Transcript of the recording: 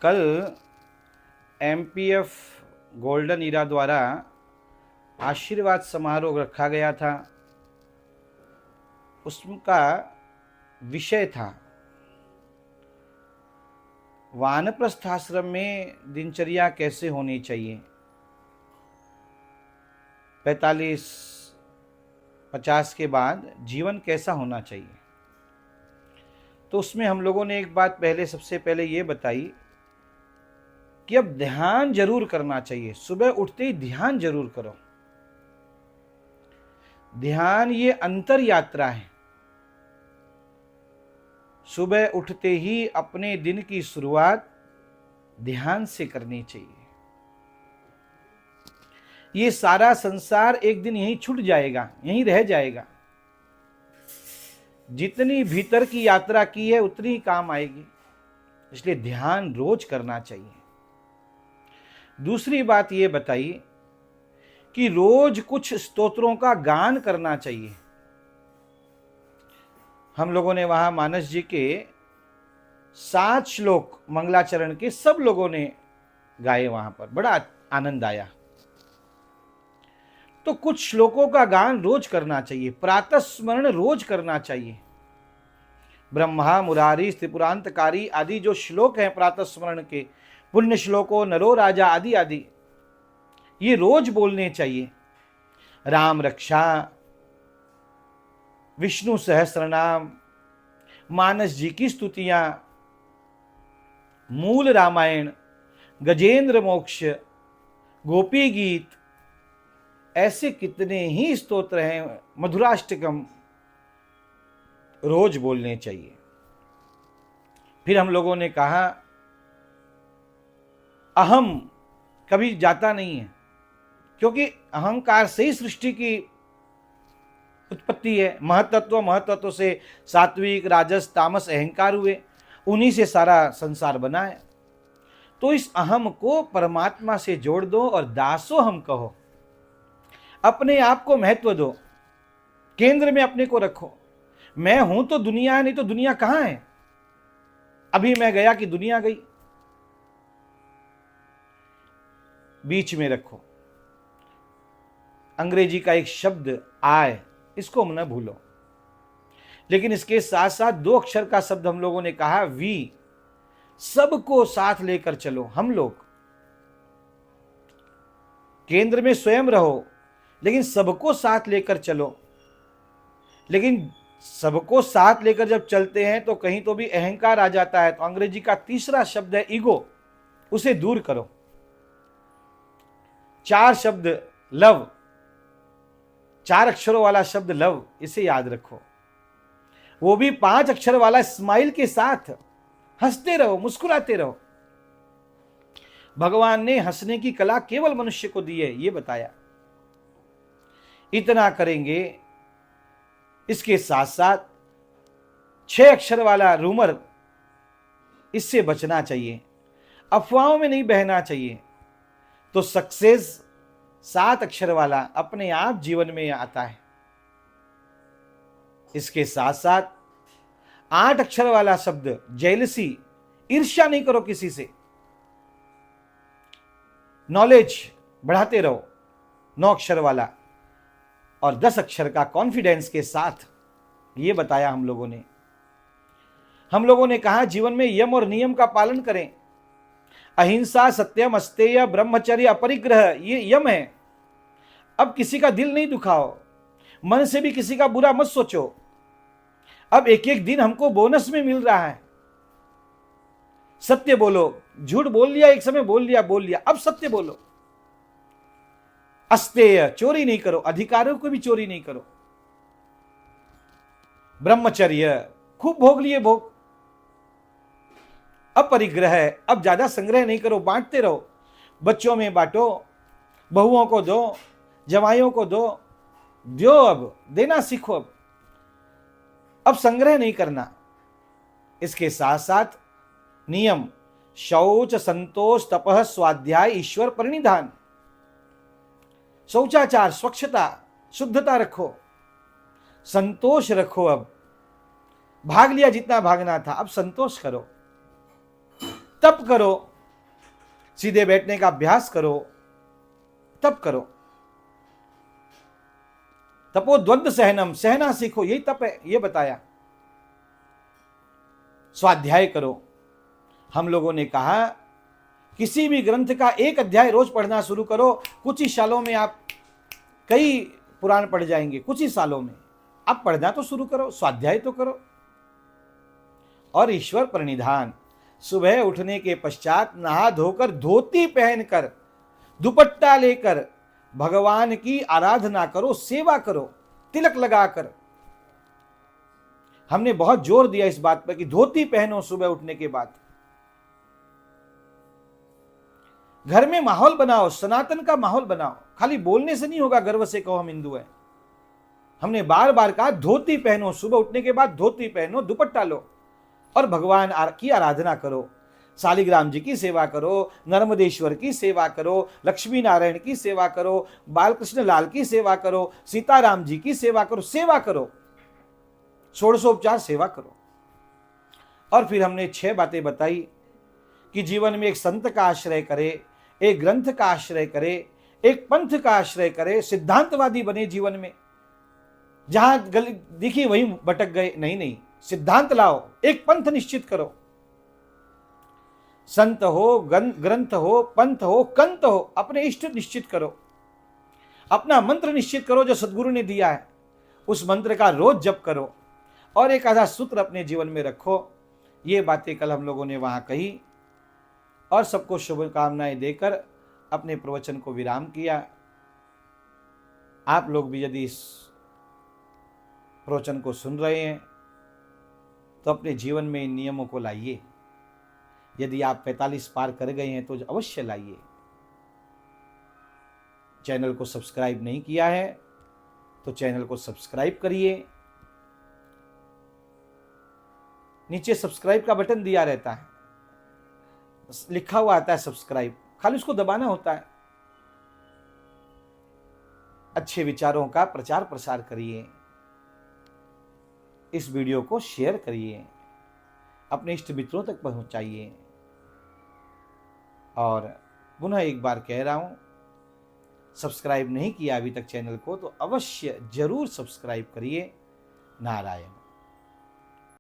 कल MPF golden era द्वारा आशीर्वाद समारोह रखा गया था। उसका विषय था वानप्रस्थ आश्रम में दिनचर्या कैसे होनी चाहिए। 45-50 के बाद जीवन कैसा होना चाहिए। तो उसमें हम लोगों ने एक बात सबसे पहले ये बताई कि अब ध्यान जरूर करना चाहिए। सुबह उठते ही ध्यान जरूर करो। ध्यान ये अंतर यात्रा है। सुबह उठते ही अपने दिन की शुरुआत ध्यान से करनी चाहिए। ये सारा संसार एक दिन यहीं छूट जाएगा, यहीं रह जाएगा। जितनी भीतर की यात्रा की है उतनी ही काम आएगी, इसलिए ध्यान रोज करना चाहिए। दूसरी बात ये बताई कि रोज कुछ स्तोत्रों का गान करना चाहिए। हम लोगों ने वहां मानस जी के 7 श्लोक मंगलाचरण के सब लोगों ने गाए, वहां पर बड़ा आनंद आया। तो कुछ श्लोकों का गान रोज करना चाहिए, प्रातः स्मरण रोज करना चाहिए। ब्रह्मा मुरारी त्रिपुरांतकारी आदि जो श्लोक हैं प्रातः स्मरण के, पुण्य श्लोको नरो राजा आदि आदि, ये रोज बोलने चाहिए। राम रक्षा, विष्णु सहस्रनाम, मानस जी की स्तुतियां, मूल रामायण, गजेंद्र मोक्ष, गोपी गीत, ऐसे कितने ही स्तोत्र हैं, मधुराष्टकम, रोज बोलने चाहिए। फिर हम लोगों ने कहा अहम कभी जाता नहीं है, क्योंकि अहंकार से ही सृष्टि की उत्पत्ति है। महतत्व से सात्विक राजस तामस अहंकार हुए, उन्हीं से सारा संसार बना है। तो इस अहम को परमात्मा से जोड़ दो और दासो हम कहो। अपने आप को महत्व दो, केंद्र में अपने को रखो। मैं हूं तो दुनिया है, नहीं तो दुनिया कहां है। अभी मैं गया कि दुनिया गई। बीच में रखो। अंग्रेजी का एक शब्द आय, इसको न भूलो। लेकिन इसके साथ साथ 2 अक्षर का शब्द हम लोगों ने कहा वी, सबको साथ लेकर चलो। हम लोग केंद्र में स्वयं रहो, लेकिन सबको साथ लेकर चलो। लेकिन सबको साथ लेकर जब चलते हैं तो कहीं तो भी अहंकार आ जाता है। तो अंग्रेजी का तीसरा शब्द है ईगो, उसे दूर करो। 4 शब्द लव, 4 अक्षरों वाला शब्द लव, इसे याद रखो। वो भी 5 अक्षर वाला स्माइल के साथ। हंसते रहो, मुस्कुराते रहो। भगवान ने हंसने की कला केवल मनुष्य को दी है, ये बताया। इतना करेंगे। इसके साथ साथ 6 अक्षर वाला रूमर, इससे बचना चाहिए। अफवाहों में नहीं बहना चाहिए। तो सक्सेस 7 अक्षर वाला अपने आप जीवन में आता है। इसके साथ साथ 8 अक्षर वाला शब्द जेलसी, ईर्ष्या नहीं करो किसी से। नॉलेज बढ़ाते रहो, 9 अक्षर वाला। और 10 अक्षर का कॉन्फिडेंस के साथ, ये बताया हम लोगों ने। हम लोगों ने कहा जीवन में यम और नियम का पालन करें। अहिंसा, सत्यम, अस्तेय, ब्रह्मचर्य, अपरिग्रह, ये यम है। अब किसी का दिल नहीं दुखाओ, मन से भी किसी का बुरा मत सोचो। अब एक एक दिन हमको बोनस में मिल रहा है। सत्य बोलो, झूठ बोल लिया एक समय, बोल लिया, अब सत्य बोलो। अस्तेय, चोरी नहीं करो, अधिकारों को भी चोरी नहीं करो। ब्रह्मचर्य, खूब भोग लिए भोग। अपरिग्रह, अब ज्यादा संग्रह नहीं करो, बांटते रहो। बच्चों में बांटो, बहुओं को दो, जवाइयों को दो, अब देना सीखो। अब संग्रह नहीं करना। इसके साथ साथ नियम, शौच, संतोष, तपह, स्वाध्याय, ईश्वर परिनिधान। शौचाचार, स्वच्छता, शुद्धता रखो, संतोष रखो। अब भाग लिया जितना भागना था, अब संतोष करो। तप करो, सीधे बैठने का अभ्यास करो, तप करो। तपो द्वंद्व सहनम, सहना सीखो, यही तप है, ये बताया। स्वाध्याय करो। हम लोगों ने कहा किसी भी ग्रंथ का एक अध्याय रोज पढ़ना शुरू करो, कुछ ही सालों में आप कई पुराण पढ़ जाएंगे, कुछ ही सालों में। अब पढ़ना तो शुरू करो, स्वाध्याय तो करो। और ईश्वर प्रणिधान, सुबह उठने के पश्चात नहा धोकर, धोती पहनकर, दुपट्टा लेकर भगवान की आराधना करो, सेवा करो, तिलक लगाकर। हमने बहुत जोर दिया इस बात पर कि धोती पहनो सुबह उठने के बाद। घर में माहौल बनाओ, सनातन का माहौल बनाओ। खाली बोलने से नहीं होगा, गर्व से कहो हम हिंदू हैं। हमने बार बार कहा धोती पहनो, सुबह उठने के बाद धोती पहनो, दुपट्टा लो और भगवान की आराधना करो। शालिग्राम जी की सेवा करो, नर्मदेश्वर की सेवा करो, लक्ष्मी नारायण की सेवा करो, बालकृष्ण लाल की सेवा करो, सीताराम जी की सेवा करो, सेवा करो, षोडशोपचार सेवा करो। और फिर हमने 6 बातें बताई कि जीवन में एक संत का आश्रय करे, एक ग्रंथ का आश्रय करे, एक पंथ का आश्रय करे, सिद्धांतवादी बने जीवन में। जहां गली दिखी वहीं भटक गए, नहीं, सिद्धांत लाओ, एक पंथ निश्चित करो। संत हो, ग्रंथ हो, पंथ हो, कंत हो, अपने इष्ट निश्चित करो। अपना मंत्र निश्चित करो जो सदगुरु ने दिया है, उस मंत्र का रोज जप करो और एक आधा सूत्र अपने जीवन में रखो। ये बातें कल हम लोगों ने वहां कही और सबको शुभकामनाएं देकर अपने प्रवचन को विराम किया। आप लोग भी यदि इस प्रवचन को सुन रहे हैं तो अपने जीवन में इन नियमों को लाइए। यदि आप 45 पार कर गए हैं तो अवश्य लाइए। चैनल को सब्सक्राइब नहीं किया है तो चैनल को सब्सक्राइब करिए। नीचे सब्सक्राइब का बटन दिया रहता है, लिखा हुआ आता है सब्सक्राइब, खाली उसको दबाना होता है। अच्छे विचारों का प्रचार प्रसार करिए, इस वीडियो को शेयर करिए, अपने इष्ट मित्रों तक पहुंचाइए। और पुनः एक बार कह रहा हूं, सब्सक्राइब नहीं किया अभी तक चैनल को तो अवश्य जरूर सब्सक्राइब करिए। नारायण।